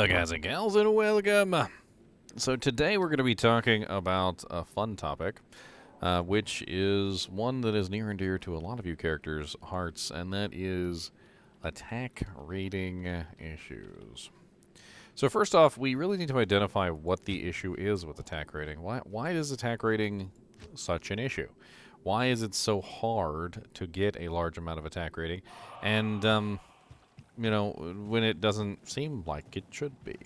Hello guys and gals and welcome. So today we're going to be talking about a fun topic, which is one that is near and dear to a lot of you characters' hearts, and that is attack rating issues. So first off, we really need to identify what the issue is with attack rating. Why is attack rating such an issue? Why is it so hard to get a large amount of attack rating? And when it doesn't seem like it should be.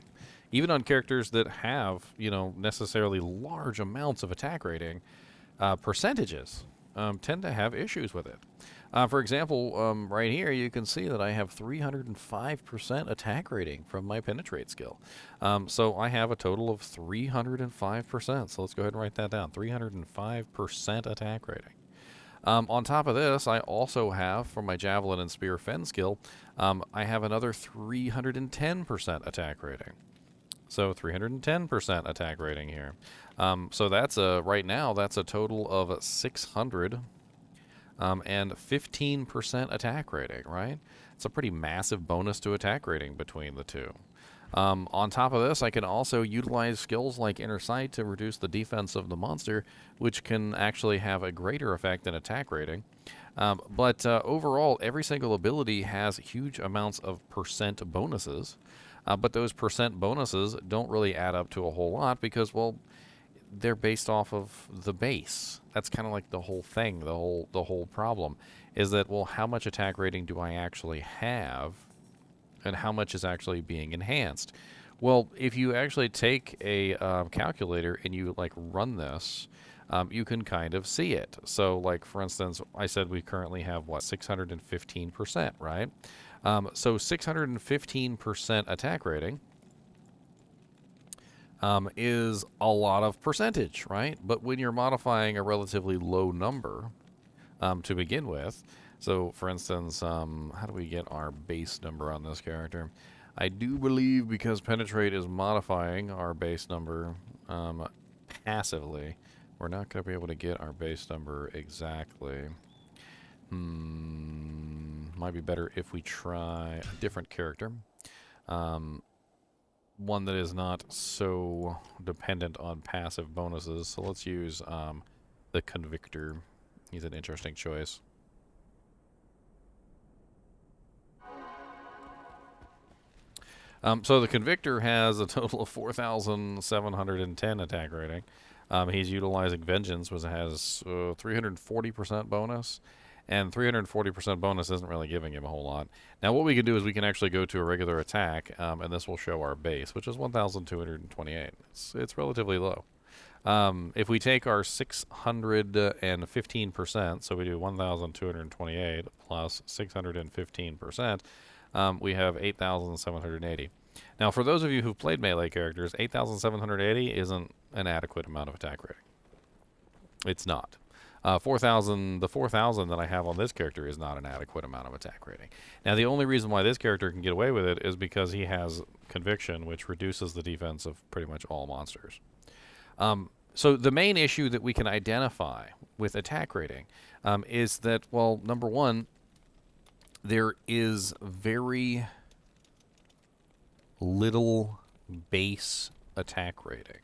Even on characters that have, necessarily large amounts of attack rating, percentages tend to have issues with it. For example, right here you can see that I have 305% attack rating from my penetrate skill. So I have a total of 305%. So let's go ahead and write that down. 305% attack rating. On top of this, I also have, for my Javelin and Spear Fen skill, I have another 310% attack rating. So 310% attack rating here. So that's right now, that's a total of 600 and 15% attack rating, right? It's a pretty massive bonus to attack rating between the two. On top of this, I can also utilize skills like Inner Sight to reduce the defense of the monster, which can actually have a greater effect than attack rating. But overall, every single ability has huge amounts of percent bonuses. But those percent bonuses don't really add up to a whole lot because, well, they're based off of the base. That's kind of like the whole thing, the whole problem, is that, well, how much attack rating do I actually have? And how much is actually being enhanced? Well, if you actually take a calculator and you run this, you can kind of see it. So, for instance, I said we currently have 615%, right? So 615% attack rating is a lot of percentage, right? But when you're modifying a relatively low number to begin with. So, for instance, how do we get our base number on this character? I do believe because Penetrate is modifying our base number passively, we're not going to be able to get our base number exactly. Might be better if we try a different character. One that is not so dependent on passive bonuses. So let's use the Convictor. He's an interesting choice. So the Convictor has a total of 4,710 attack rating. He's utilizing Vengeance, which has 340% bonus. And 340% bonus isn't really giving him a whole lot. Now what we can do is we can actually go to a regular attack, and this will show our base, which is 1,228. It's relatively low. If we take our 615%, so we do 1,228 plus 615%, we have 8,780. Now, for those of you who've played melee characters, 8,780 isn't an adequate amount of attack rating. It's not. The 4,000 that I have on this character is not an adequate amount of attack rating. Now, the only reason why this character can get away with it is because he has Conviction, which reduces the defense of pretty much all monsters. So the main issue that we can identify with attack rating is that, well, number one, there is very little base attack rating.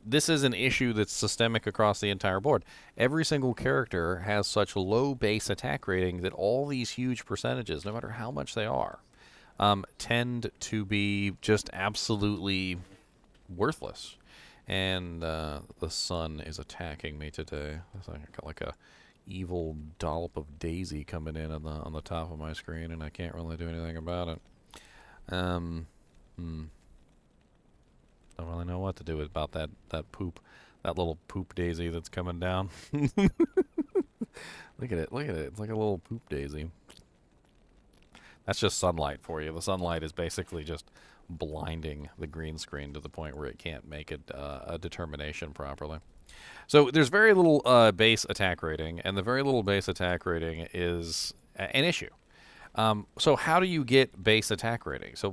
This is an issue that's systemic across the entire board. Every single character has such low base attack rating that all these huge percentages, no matter how much they are, tend to be just absolutely worthless. And the sun is attacking me today. I got like a evil dollop of Daisy coming in on the top of my screen, and I can't really do anything about it. Don't really know what to do about that poop, that little poop Daisy that's coming down. Look at it, it's like a little poop Daisy. That's just sunlight for you. The sunlight is basically just blinding the green screen to the point where it can't make it a determination properly. So there's very little base attack rating, and the very little base attack rating is an issue. So how do you get base attack rating? So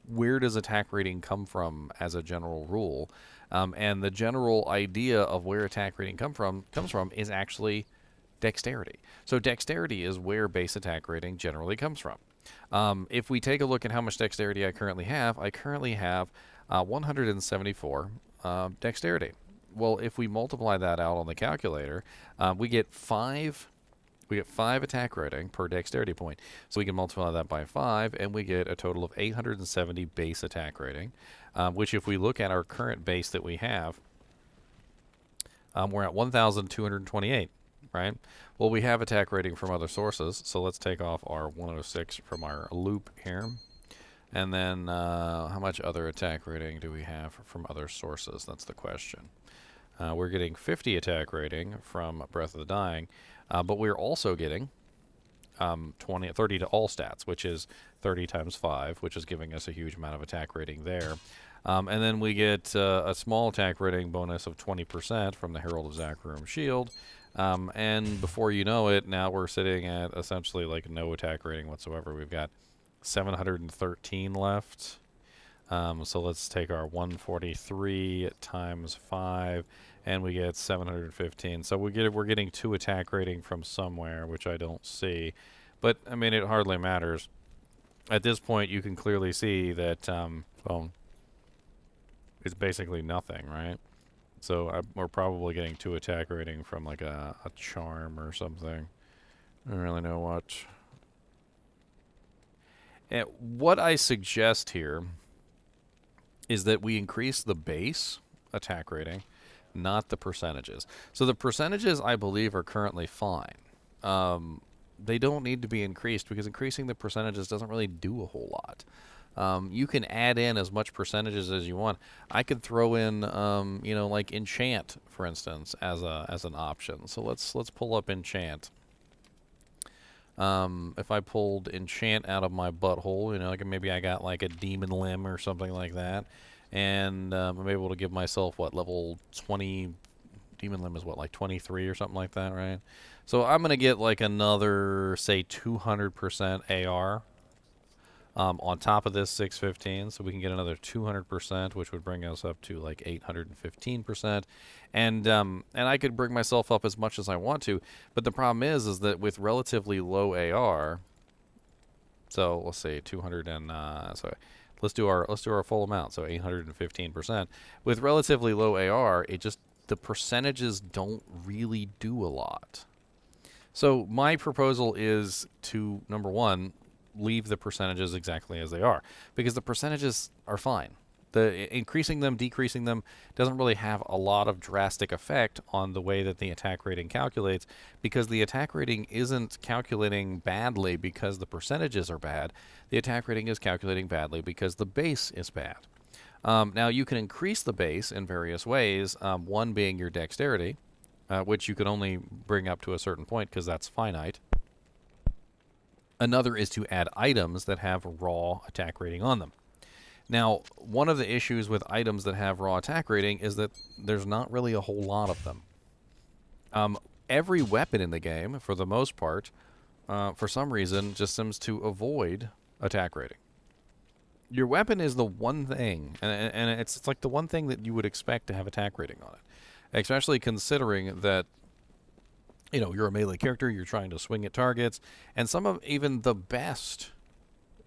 where does attack rating come from as a general rule? And the general idea of where attack rating comes from is actually dexterity. So dexterity is where base attack rating generally comes from. If we take a look at how much dexterity I currently have 174 dexterity. Well, if we multiply that out on the calculator, we get five. We get 5 attack rating per dexterity point. So we can multiply that by 5, and we get a total of 870 base attack rating. Which, if we look at our current base that we have, we're at 1,228, right? Well, we have attack rating from other sources, so let's take off our 106 from our loop here. And then, how much other attack rating do we have from other sources? That's the question. We're getting 50 attack rating from Breath of the Dying, but we're also getting 30 to all stats, which is 30 times 5, which is giving us a huge amount of attack rating there. And then we get a small attack rating bonus of 20% from the Herald of Zakarum shield. And before you know it, now we're sitting at essentially like no attack rating whatsoever. We've got 713 left. So let's take our 143 times 5, and we get 715. So we're getting 2 attack rating from somewhere, which I don't see. But, I mean, it hardly matters. At this point, you can clearly see that it's basically nothing, right? So we're probably getting 2 attack rating from like a charm or something. I don't really know what. And what I suggest here is that we increase the base attack rating, not the percentages. So the percentages, I believe, are currently fine. They don't need to be increased because increasing the percentages doesn't really do a whole lot. You can add in as much percentages as you want. I could throw in, like enchant, for instance, as an option. So let's pull up enchant. If I pulled enchant out of my butthole, like maybe I got like a demon limb or something like that, and I'm able to give myself level 20. Demon limb is like 23 or something like that, right? So I'm gonna get like another, say, 200% AR. On top of this 615, so we can get another 200%, which would bring us up to like 815%, and I could bring myself up as much as I want to, but the problem is that with relatively low AR, so let's say 200 and so let's do our full amount, so 815%. With relatively low AR, the percentages don't really do a lot. So my proposal is to, number one, leave the percentages exactly as they are, because the percentages are fine. The increasing them, decreasing them doesn't really have a lot of drastic effect on the way that the attack rating calculates, because the attack rating isn't calculating badly because the percentages are bad. The attack rating is calculating badly because the base is bad. Now you can increase the base in various ways, one being your dexterity, which you can only bring up to a certain point because that's finite. Another is to add items that have raw attack rating on them. Now, one of the issues with items that have raw attack rating is that there's not really a whole lot of them. Every weapon in the game, for the most part, for some reason, just seems to avoid attack rating. Your weapon is the one thing, and it's like the one thing that you would expect to have attack rating on it, especially considering that you're a melee character, you're trying to swing at targets, and some of even the best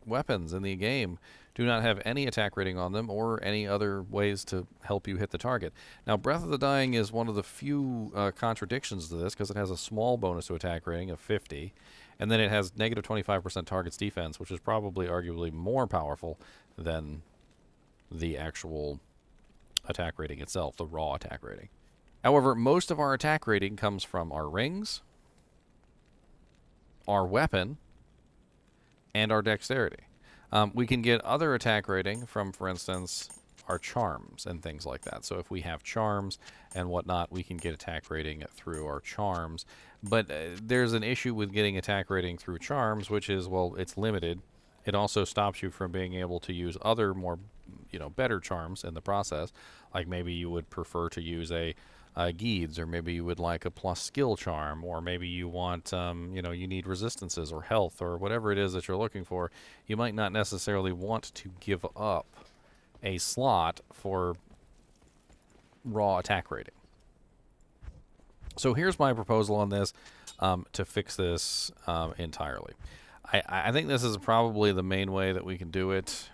weapons in the game do not have any attack rating on them or any other ways to help you hit the target. Now, Breath of the Dying is one of the few contradictions to this, because it has a small bonus to attack rating of 50, and then it has negative 25% targets defense, which is probably arguably more powerful than the actual attack rating itself, the raw attack rating. However, most of our attack rating comes from our rings, our weapon, and our dexterity. We can get other attack rating from, for instance, our charms and things like that. So if we have charms and whatnot, we can get attack rating through our charms. But there's an issue with getting attack rating through charms, which is, well, it's limited. It also stops you from being able to use other more, better charms in the process. Like maybe you would prefer to use a Geeds, or maybe you would like a plus skill charm, or maybe you want, you need resistances or health or whatever it is that you're looking for. You might not necessarily want to give up a slot for raw attack rating. So here's my proposal on this to fix this entirely. I think this is probably the main way that we can do it,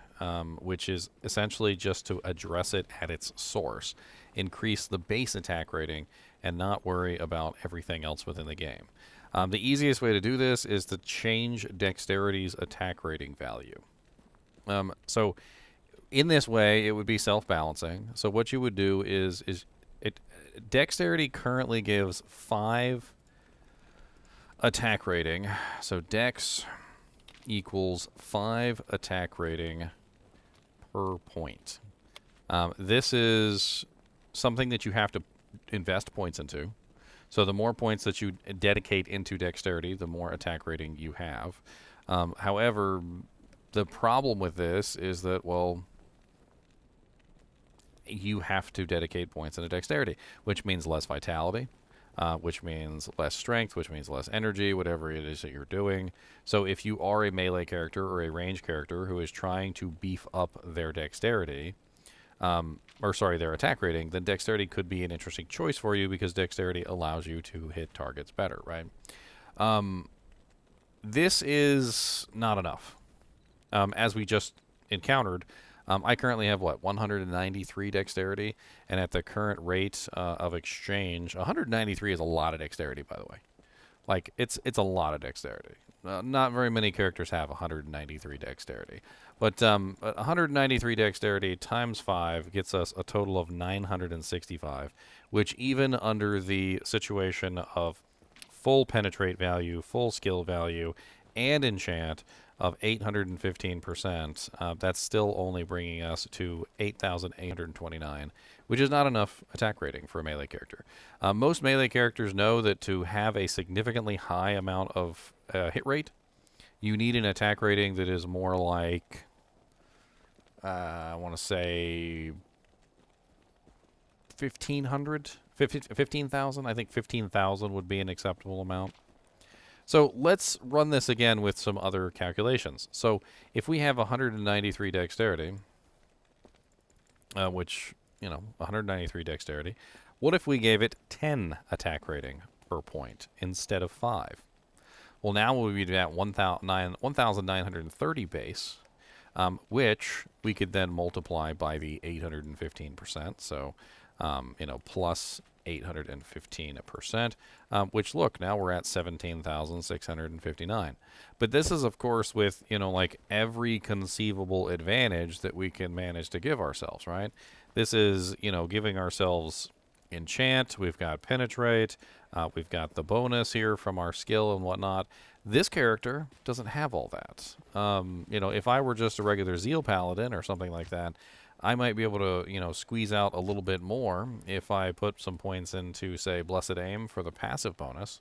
which is essentially just to address it at its source, increase the base attack rating, and not worry about everything else within the game. The easiest way to do this is to change Dexterity's attack rating value. So in this way, it would be self-balancing. So what you would do is it Dexterity currently gives 5 attack rating. So Dex equals 5 attack rating per point. This is something that you have to invest points into. So the more points that you dedicate into dexterity, the more attack rating you have. However, the problem with this is that, well, you have to dedicate points into dexterity, which means less vitality, which means less strength, which means less energy, whatever it is that you're doing. So if you are a melee character or a range character who is trying to beef up their dexterity, their attack rating, then dexterity could be an interesting choice for you because dexterity allows you to hit targets better, right? This is not enough. As we just encountered, I currently have, 193 dexterity, and at the current rate of exchange, 193 is a lot of dexterity, by the way. Like, it's a lot of dexterity. Not very many characters have 193 dexterity. But 193 dexterity times 5 gets us a total of 965, which even under the situation of full penetrate value, full skill value, and enchant of 815%, that's still only bringing us to 8,829, which is not enough attack rating for a melee character. Most melee characters know that to have a significantly high amount of hit rate, you need an attack rating that is more like, I want to say 1,500, 15,000. I think 15,000 would be an acceptable amount. So let's run this again with some other calculations. So if we have 193 dexterity, which, 193 dexterity, what if we gave it 10 attack rating per point instead of 5? Well, now we'll be at 1,930 base, which we could then multiply by the 815%. So, plus 815%, which, look, now we're at 17,659. But this is, of course, with, every conceivable advantage that we can manage to give ourselves, right? This is, giving ourselves enchant, we've got penetrate, we've got the bonus here from our skill and whatnot. This character doesn't have all that. If I were just a regular Zeal Paladin or something like that, I might be able to, squeeze out a little bit more if I put some points into, say, Blessed Aim for the passive bonus.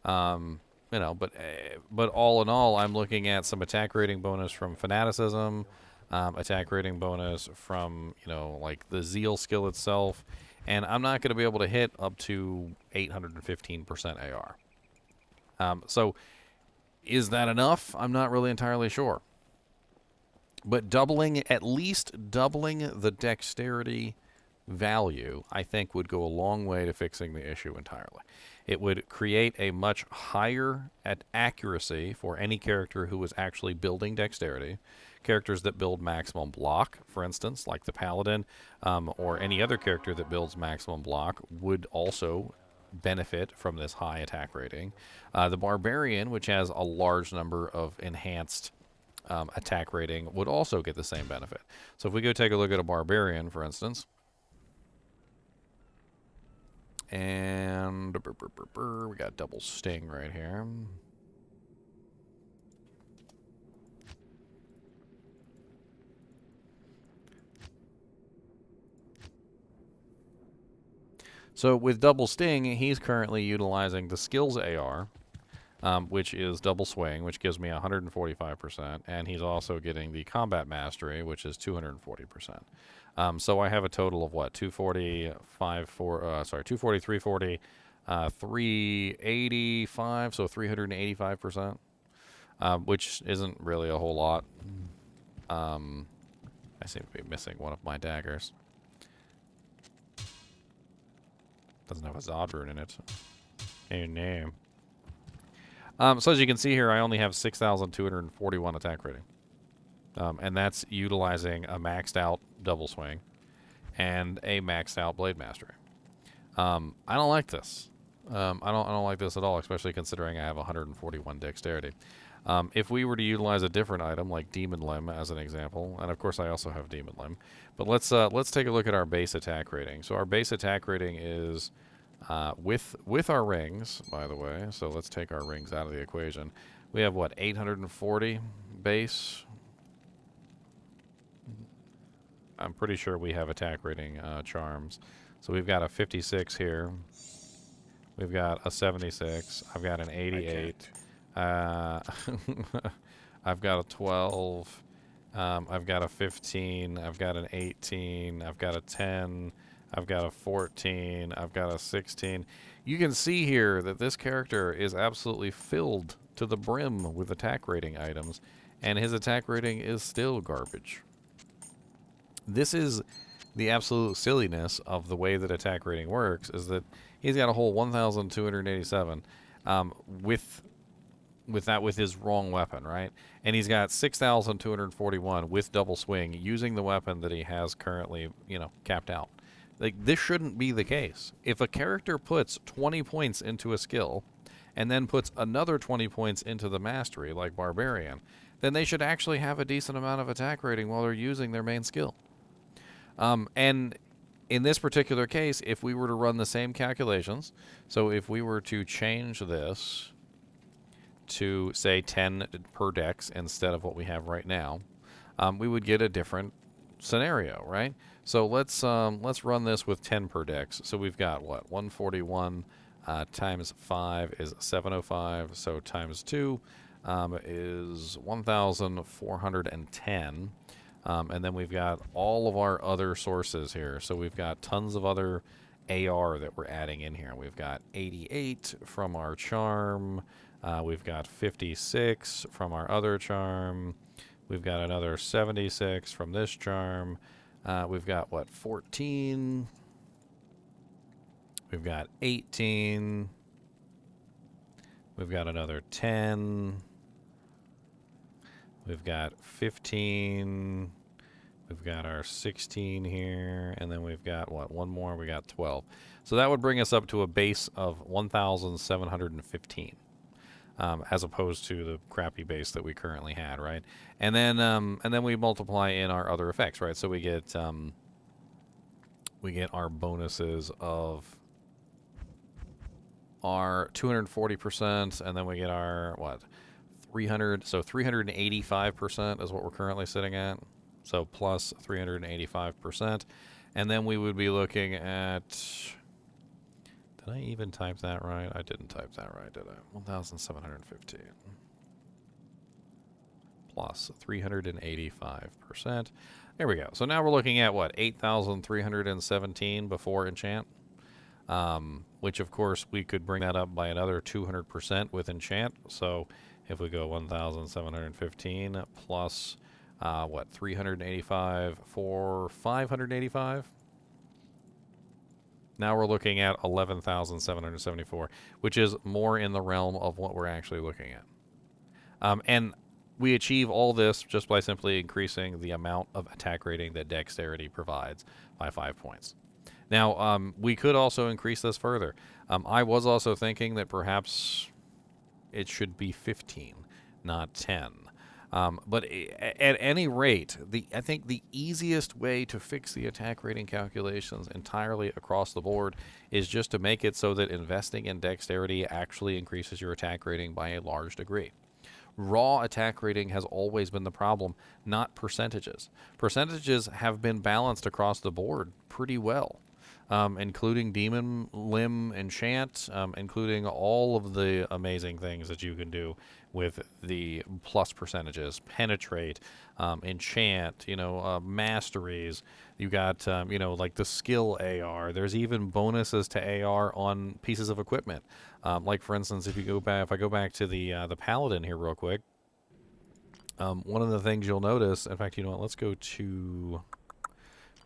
But all in all, I'm looking at some attack rating bonus from Fanaticism, attack rating bonus from, the Zeal skill itself, and I'm not going to be able to hit up to 815% AR. So is that enough? I'm not really entirely sure. But at least doubling the dexterity value, I think, would go a long way to fixing the issue entirely. It would create a much higher accuracy for any character who is actually building dexterity. Characters that build maximum block, for instance, like the Paladin, or any other character that builds maximum block, would also benefit from this high attack rating. The Barbarian, which has a large number of enhanced attack rating, would also get the same benefit. So if we go take a look at a Barbarian, for instance, and we got double sting right here. So with double sting, he's currently utilizing the skills AR, which is double swing, which gives me 145%, and he's also getting the combat mastery, which is 240%. So I have a total of 240, 240, 340, 385, so 385%, which isn't really a whole lot. I seem to be missing one of my daggers. Doesn't have a Zod rune in it. Hey, name. So as you can see here, I only have 6,241 attack rating. And that's utilizing a maxed out double swing and a maxed out blade mastery. I don't like this. I don't like this at all, especially considering I have 141 dexterity. If we were to utilize a different item like Demon Limb as an example, and of course I also have Demon Limb, but let's take a look at our base attack rating. So our base attack rating is with our rings, by the way. So let's take our rings out of the equation. We have what, 840 base. I'm pretty sure we have attack rating charms. So we've got a 56 here. We've got a 76. I've got an 88. I've got a 12. I've got a 15. I've got an 18. I've got a 10. I've got a 14. I've got a 16. You can see here that this character is absolutely filled to the brim with attack rating items, and his attack rating is still garbage. This is the absolute silliness of the way that attack rating works, is that he's got a whole 1,287 with his wrong weapon, right? And he's got 6,241 with double swing using the weapon that he has currently, capped out. Like, this shouldn't be the case. If a character puts 20 points into a skill and then puts another 20 points into the mastery, like Barbarian, then they should actually have a decent amount of attack rating while they're using their main skill. And in this particular case, if we were to run the same calculations, so if we were to change this to, say, 10 per dex instead of what we have right now, we would get a different scenario, right? So let's run this with 10 per dex. So we've got, what, 141 times 5 is 705, so times 2 is 1,410. And then we've got all of our other sources here. So we've got tons of other AR that we're adding in here. We've got 88 from our charm. We've got 56 from our other charm. We've got another 76 from this charm. We've got, what, 14. We've got 18. We've got another 10. We've got 15. We've got our 16 here. And then we've got, what, one more? We got 12. So that would bring us up to a base of 1,715. As opposed to the crappy base that we currently had, right? And then we multiply in our other effects, right? So we get our bonuses of our 240%, and then we get our, what, 300, so 385% is what we're currently sitting at. So plus 385%. And then we would be looking at, did I even type that right? I didn't type that right, did I? 1,715 plus 385%. There we go. So now we're looking at, what, 8,317 before enchant, which, of course, we could bring that up by another 200% with enchant. So if we go 1,715 plus, what, 385 for 585? Now we're looking at 11,774, which is more in the realm of what we're actually looking at. And we achieve all this just by simply increasing the amount of attack rating that dexterity provides by 5 points. Now, we could also increase this further. I was also thinking that perhaps it should be 15, not 10. But at any rate, I think the easiest way to fix the attack rating calculations entirely across the board is just to make it so that investing in dexterity actually increases your attack rating by a large degree. Raw attack rating has always been the problem, not percentages. Percentages have been balanced across the board pretty well. Including Demon Limb Enchant, including all of the amazing things that you can do with the plus percentages, Penetrate, Enchant, Masteries. You got, like the Skill AR. There's even bonuses to AR on pieces of equipment. Like, for instance, if I go back to the Paladin here real quick, one of the things you'll notice, in fact, you know what, let's go to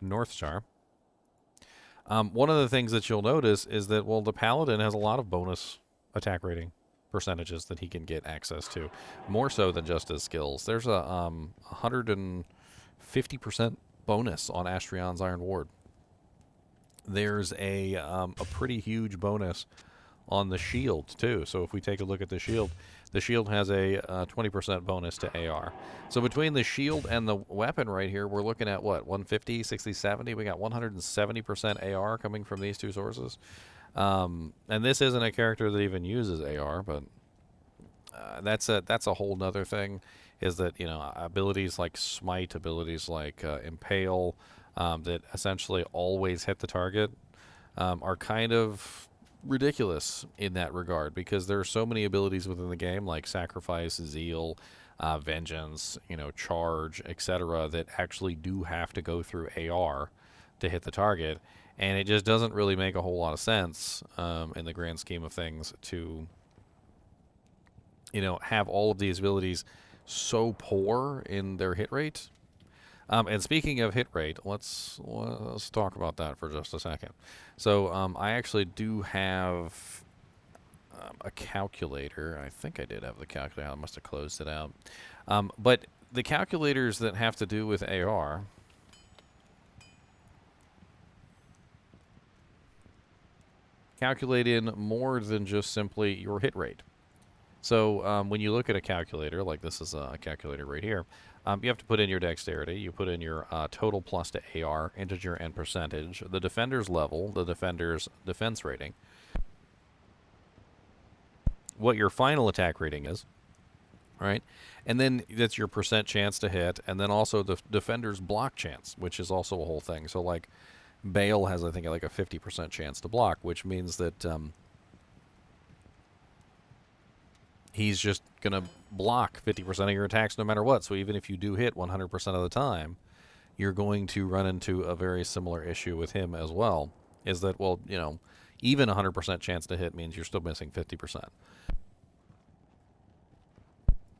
Northstar. One of the things that you'll notice is that, well, the Paladin has a lot of bonus attack rating percentages that he can get access to, more so than just his skills. There's a 150% bonus on Astrion's Iron Ward. There's a pretty huge bonus on the shield too. So if we take a look at the shield has a 20% bonus to AR. So between the shield and the weapon right here, we're looking at what, 150, 60, 70. We got 170% AR coming from these two sources. And this isn't a character that even uses AR, but that's a whole nother thing. Is that, you know, abilities like Smite, abilities like Impale, that essentially always hit the target, are kind of ridiculous in that regard, because there are so many abilities within the game like Sacrifice, Zeal, Vengeance, you know, Charge, etc., that actually do have to go through AR to hit the target, and it just doesn't really make a whole lot of sense in the grand scheme of things to, you know, have all of these abilities so poor in their hit rate. And speaking of hit rate, let's talk about that for just a second. So I actually do have a calculator. I think I did have the calculator. I must have closed it out. But the calculators that have to do with AR calculate in more than just simply your hit rate. So when you look at a calculator, like this is a calculator right here, you have to put in your dexterity, you put in your total plus to AR, integer, and percentage, the defender's level, the defender's defense rating, what your final attack rating is, right? And then that's your percent chance to hit, and then also the defender's block chance, which is also a whole thing. So like Bale has, I think, like a 50% chance to block, which means that he's just going to block 50% of your attacks no matter what. So even if you do hit 100% of the time, you're going to run into a very similar issue with him as well. Is that, well, you know, even 100% chance to hit means you're still missing 50%.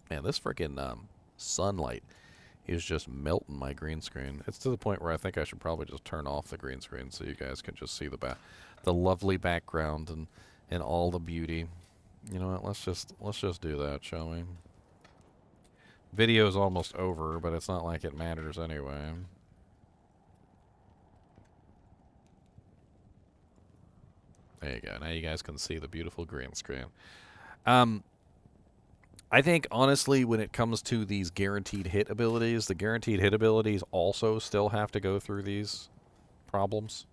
Man, this freaking sunlight is just melting my green screen. It's to the point where I think I should probably just turn off the green screen so you guys can just see the lovely background and all the beauty. You know what? Let's just do that, shall we? Video's almost over, but it's not like it matters anyway. There you go. Now you guys can see the beautiful green screen. I think, honestly, when it comes to these guaranteed hit abilities, the guaranteed hit abilities also still have to go through these problems.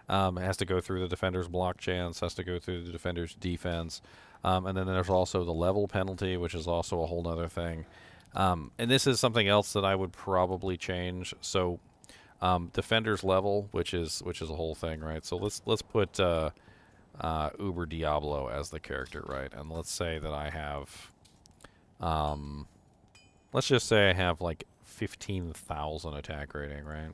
It has to go through the defender's block chance, has to go through the defender's defense, and then there's also the level penalty, which is also a whole other thing. And this is something else that I would probably change. So, defender's level, which is a whole thing, right? So let's put Uber Diablo as the character, right? And let's say that I have, let's just say I have like 15,000 attack rating, right?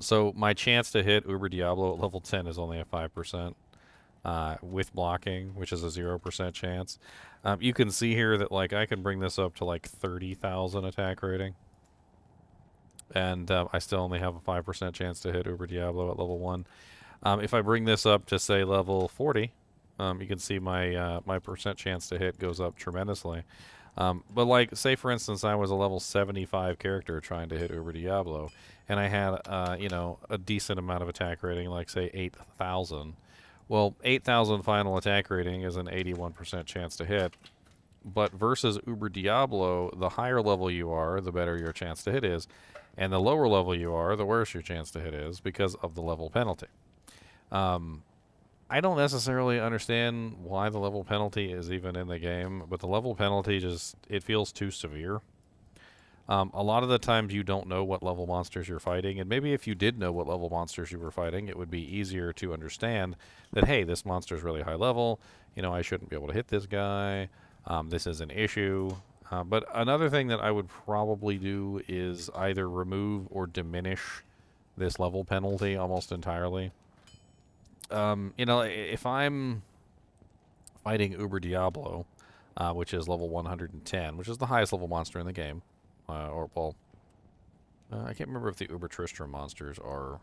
So my chance to hit Uber Diablo at level 10 is only a 5%, with blocking, which is a 0% chance. You can see here that, like, I can bring this up to like 30,000 attack rating, and I still only have a 5% chance to hit Uber Diablo at level 1. If I bring this up to, say, level 40, you can see my my percent chance to hit goes up tremendously. But, like, say, for instance, I was a level 75 character trying to hit Uber Diablo, and I had, you know, a decent amount of attack rating, like, say, 8,000. Well, 8,000 final attack rating is an 81% chance to hit. But versus Uber Diablo, the higher level you are, the better your chance to hit is. And the lower level you are, the worse your chance to hit is because of the level penalty. I don't necessarily understand why the level penalty is even in the game, but the level penalty just, it feels too severe. A lot of the times you don't know what level monsters you're fighting, and maybe if you did know what level monsters you were fighting, it would be easier to understand that, hey, this monster's really high level, you know, I shouldn't be able to hit this guy, this is an issue. But another thing that I would probably do is either remove or diminish this level penalty almost entirely. You know, if I'm fighting Uber Diablo, which is level 110, which is the highest level monster in the game, I can't remember if the Uber Tristram monsters are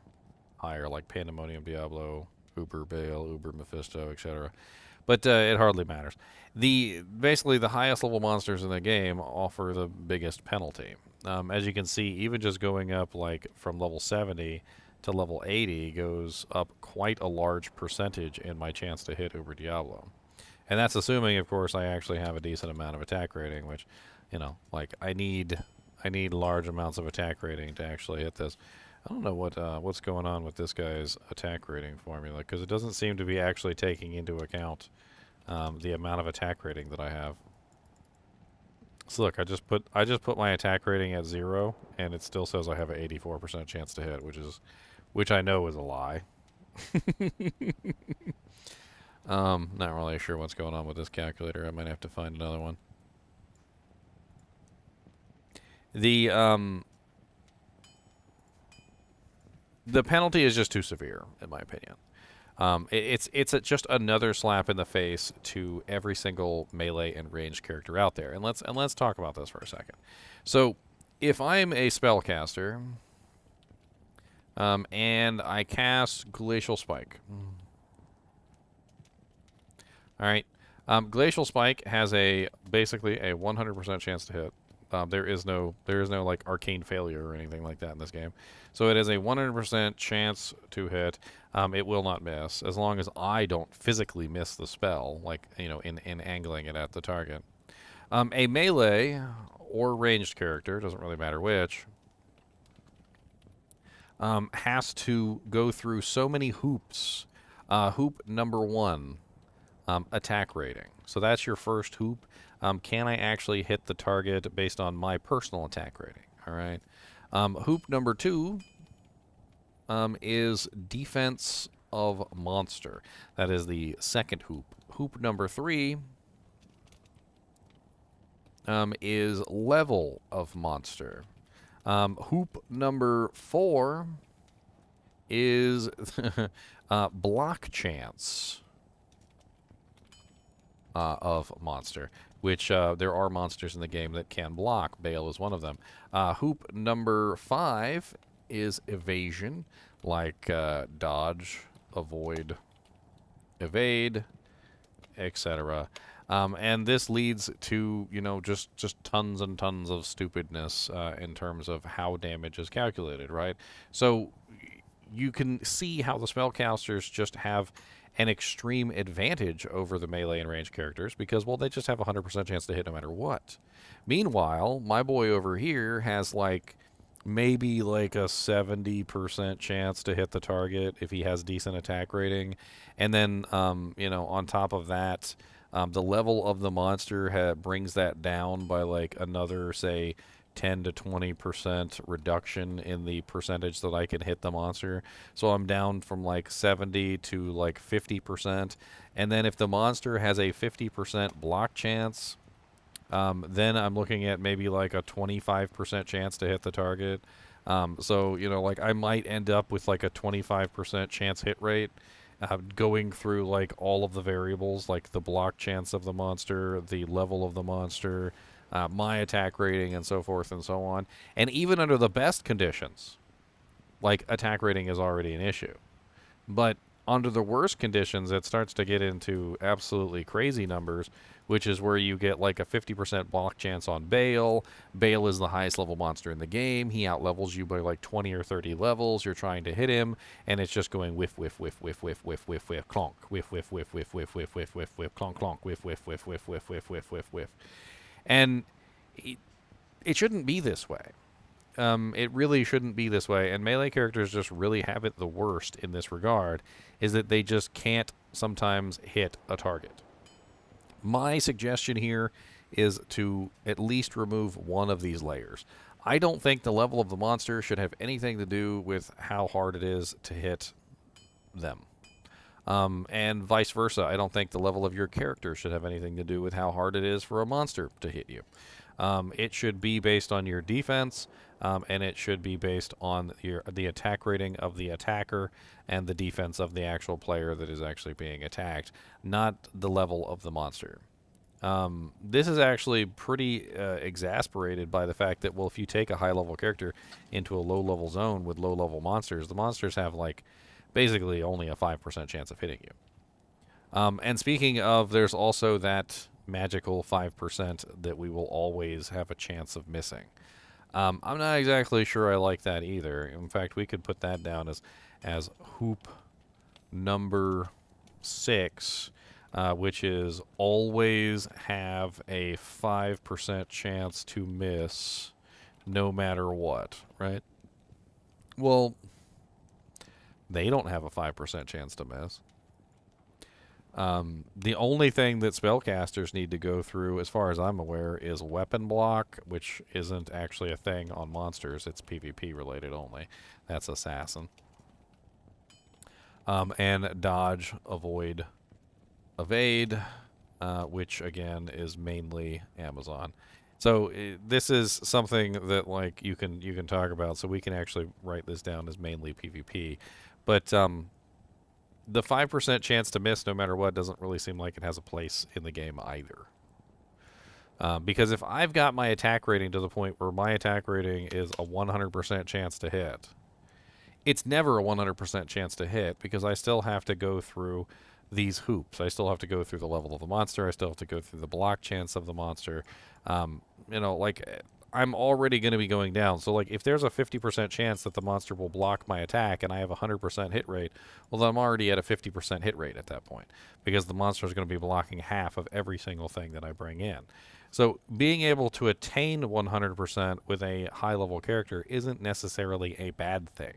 higher, like Pandemonium Diablo, Uber Bale, Uber Mephisto, etc. But it hardly matters. Basically the highest level monsters in the game offer the biggest penalty. As you can see, even just going up like from level 70 to level 80 goes up quite a large percentage in my chance to hit over Diablo. And that's assuming, of course, I actually have a decent amount of attack rating, which, like I need large amounts of attack rating to actually hit this. I don't know what's going on with this guy's attack rating formula, because it doesn't seem to be actually taking into account the amount of attack rating that I have. So look, I just put my attack rating at 0, and it still says I have an 84% chance to hit, which I know is a lie. Not really sure what's going on with this calculator. I might have to find another one. The the penalty is just too severe, in my opinion. Just another slap in the face to every single melee and ranged character out there. And let's talk about this for a second. So, if I'm a spellcaster, and I cast Glacial Spike, all right, Glacial Spike has basically a 100% chance to hit. There is no like arcane failure or anything like that in this game. So it is a 100% chance to hit. It will not miss as long as I don't physically miss the spell, like in angling it at the target. A melee or ranged character, doesn't really matter which, has to go through so many hoops. Hoop number 1, attack rating. So that's your first hoop. Can I actually hit the target based on my personal attack rating? All right. Hoop number 2 is defense of monster. That is the second hoop. Hoop number 3 is level of monster. Hoop number 4 is block chance of monster, which there are monsters in the game that can block. Bale is one of them. Hoop number 5 is evasion, like dodge, avoid, evade, etc. And this leads to, just tons and tons of stupidness in terms of how damage is calculated, right? So you can see how the spellcasters just have an extreme advantage over the melee and range characters because, well, they just have a 100% chance to hit no matter what. Meanwhile, my boy over here has maybe like a 70% chance to hit the target if he has decent attack rating. And then, on top of that, the level of the monster brings that down by like another, say, 10 to 20% reduction in the percentage that I can hit the monster. So I'm down from like 70 to like 50%. And then if the monster has a 50% block chance, then I'm looking at maybe like a 25% chance to hit the target. So, like I might end up with like a 25% chance hit rate. Going through like all of the variables, like the block chance of the monster, the level of the monster, my attack rating, and so forth and so on. And even under the best conditions, like attack rating is already an issue. But under the worst conditions, it starts to get into absolutely crazy numbers, which is where you get like a 50% block chance on Bale. Bale is the highest level monster in the game. He outlevels you by like 20 or 30 levels. You're trying to hit him, and it's just going whiff, whiff, whiff, whiff, whiff, whiff, whiff, whiff, clonk, whiff, whiff, whiff, whiff, whiff, whiff, whiff, whiff, whiff, clonk, clonk, whiff, whiff, whiff, whiff, whiff, whiff, whiff, whiff, whiff. And it shouldn't be this way. It really shouldn't be this way, and melee characters just really have it the worst in this regard, is that they just can't sometimes hit a target. My suggestion here is to at least remove one of these layers. I don't think the level of the monster should have anything to do with how hard it is to hit them. And vice versa. I don't think the level of your character should have anything to do with how hard it is for a monster to hit you. It should be based on your defense, and it should be based on the attack rating of the attacker and the defense of the actual player that is actually being attacked, not the level of the monster. This is actually pretty exasperated by the fact that, well, if you take a high-level character into a low-level zone with low-level monsters, the monsters have, like, basically only a 5% chance of hitting you. And speaking of, there's also that magical 5% that we will always have a chance of missing. I'm not exactly sure I like that either. In fact, we could put that down as hoop number 6, which is always have a 5% chance to miss no matter what, right? Well, they don't have a 5% chance to miss. The only thing that spellcasters need to go through, as far as I'm aware, is weapon block, which isn't actually a thing on monsters. It's PvP related only. That's assassin. And dodge, avoid, evade, which again is mainly Amazon. So this is something that like you can talk about. So we can actually write this down as mainly PvP, but the 5% chance to miss no matter what doesn't really seem like it has a place in the game either. Because if I've got my attack rating to the point where my attack rating is a 100% chance to hit, it's never a 100% chance to hit because I still have to go through these hoops. I still have to go through the level of the monster. I still have to go through the block chance of the monster. Like I'm already going to be going down. So like if there's a 50% chance that the monster will block my attack and I have a 100% hit rate, well then I'm already at a 50% hit rate at that point because the monster is going to be blocking half of every single thing that I bring in. So being able to attain 100% with a high level character isn't necessarily a bad thing.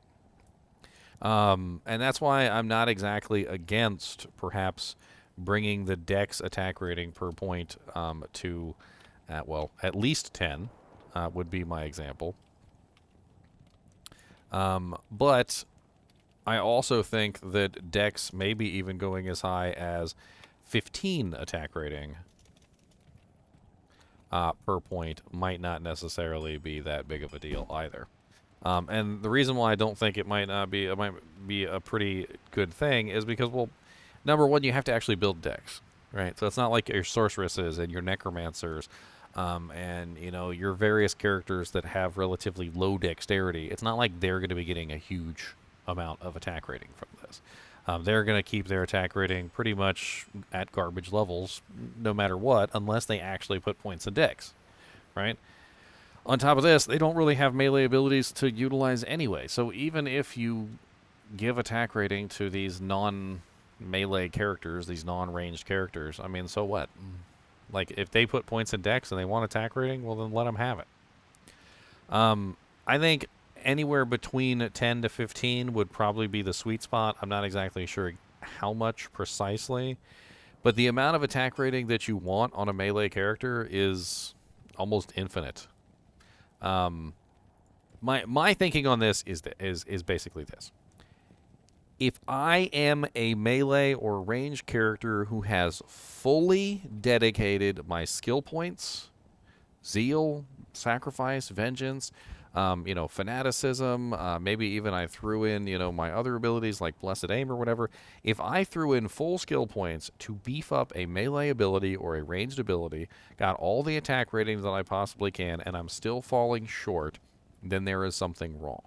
And that's why I'm not exactly against perhaps bringing the dex attack rating per point to, at least 10 would be my example. But I also think that dex maybe even going as high as 15 attack rating per point might not necessarily be that big of a deal either. And the reason why I don't think it might be a pretty good thing is because, well, number one, you have to actually build decks, right? So it's not like your sorceresses and your necromancers, and your various characters that have relatively low dexterity. It's not like they're going to be getting a huge amount of attack rating from this. They're going to keep their attack rating pretty much at garbage levels, no matter what, unless they actually put points in decks, right? On top of this, they don't really have melee abilities to utilize anyway. So even if you give attack rating to these non-melee characters, these non-ranged characters, I mean, so what? Like, if they put points in dex and they want attack rating, well, then let them have it. I think anywhere between 10 to 15 would probably be the sweet spot. I'm not exactly sure how much precisely, but the amount of attack rating that you want on a melee character is almost infinite. My thinking on this is basically this. If I am a melee or range character who has fully dedicated my skill points, zeal, sacrifice, vengeance, fanaticism, maybe even I threw in, my other abilities like blessed aim or whatever. If I threw in full skill points to beef up a melee ability or a ranged ability, got all the attack ratings that I possibly can, and I'm still falling short, then there is something wrong.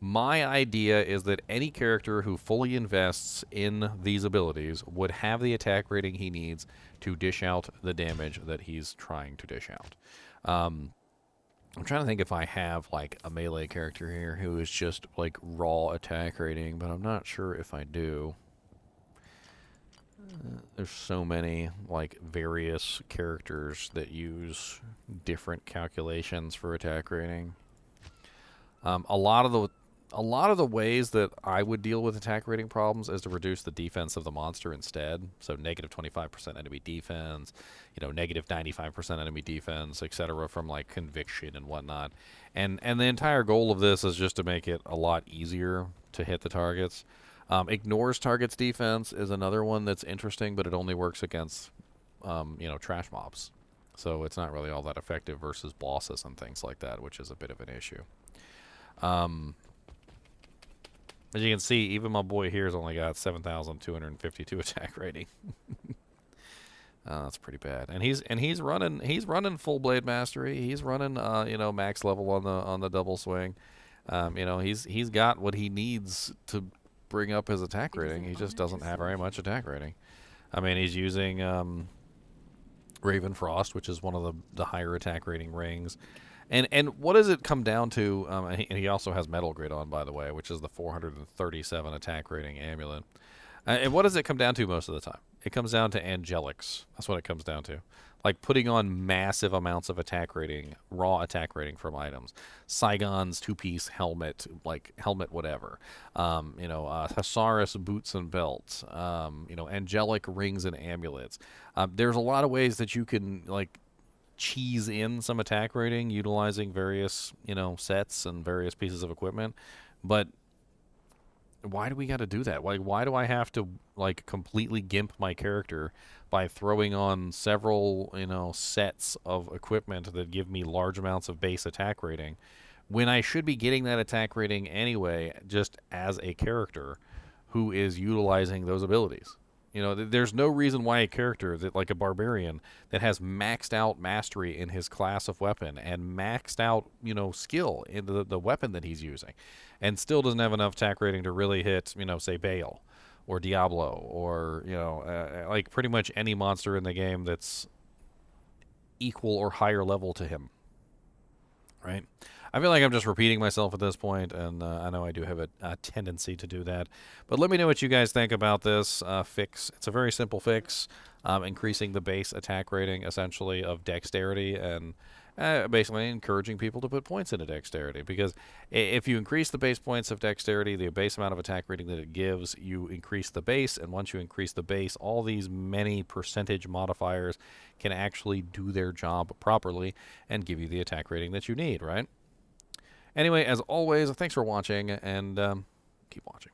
My idea is that any character who fully invests in these abilities would have the attack rating he needs to dish out the damage that he's trying to dish out. I'm trying to think if I have like a melee character here who is just like raw attack rating, but I'm not sure if I do. There's so many like various characters that use different calculations for attack rating. A lot of the ways that I would deal with attack rating problems is to reduce the defense of the monster instead. So negative 25% enemy defense, negative 95% enemy defense, etc. from like conviction and whatnot. And the entire goal of this is just to make it a lot easier to hit the targets. Ignores targets defense is another one that's interesting, but it only works against trash mobs. So it's not really all that effective versus bosses and things like that, which is a bit of an issue. As you can see, even my boy here's only got 7,252 attack rating. That's pretty bad. And he's running full blade mastery. He's running max level on the double swing. He's got what he needs to bring up his attack rating. He just doesn't have very much attack rating. I mean, he's using Raven Frost, which is one of the higher attack rating rings. And what does it come down to? And he also has Metal Grid on, by the way, which is the 437 attack rating amulet. And what does it come down to most of the time? It comes down to angelics. That's what it comes down to. Like putting on massive amounts of attack rating, raw attack rating from items. Saigon's two-piece helmet, like helmet whatever. Thesaurus boots and belts. Angelic rings and amulets. There's a lot of ways that you can like cheese in some attack rating utilizing various sets and various pieces of equipment, but why do we got to do that? Like, why do I have to like completely gimp my character by throwing on several sets of equipment that give me large amounts of base attack rating when I should be getting that attack rating anyway, just as a character who is utilizing those abilities? There's no reason why a character that, like a barbarian, that has maxed out mastery in his class of weapon and maxed out, skill in the weapon that he's using, and still doesn't have enough attack rating to really hit, say Bale or Diablo or, like pretty much any monster in the game that's equal or higher level to him, right? I feel like I'm just repeating myself at this point, and I know I do have a tendency to do that. But let me know what you guys think about this fix. It's a very simple fix, increasing the base attack rating, essentially, of dexterity, and basically encouraging people to put points into dexterity. Because if you increase the base points of dexterity, the base amount of attack rating that it gives, you increase the base, and once you increase the base, all these many percentage modifiers can actually do their job properly and give you the attack rating that you need, right? Anyway, as always, thanks for watching, and keep watching.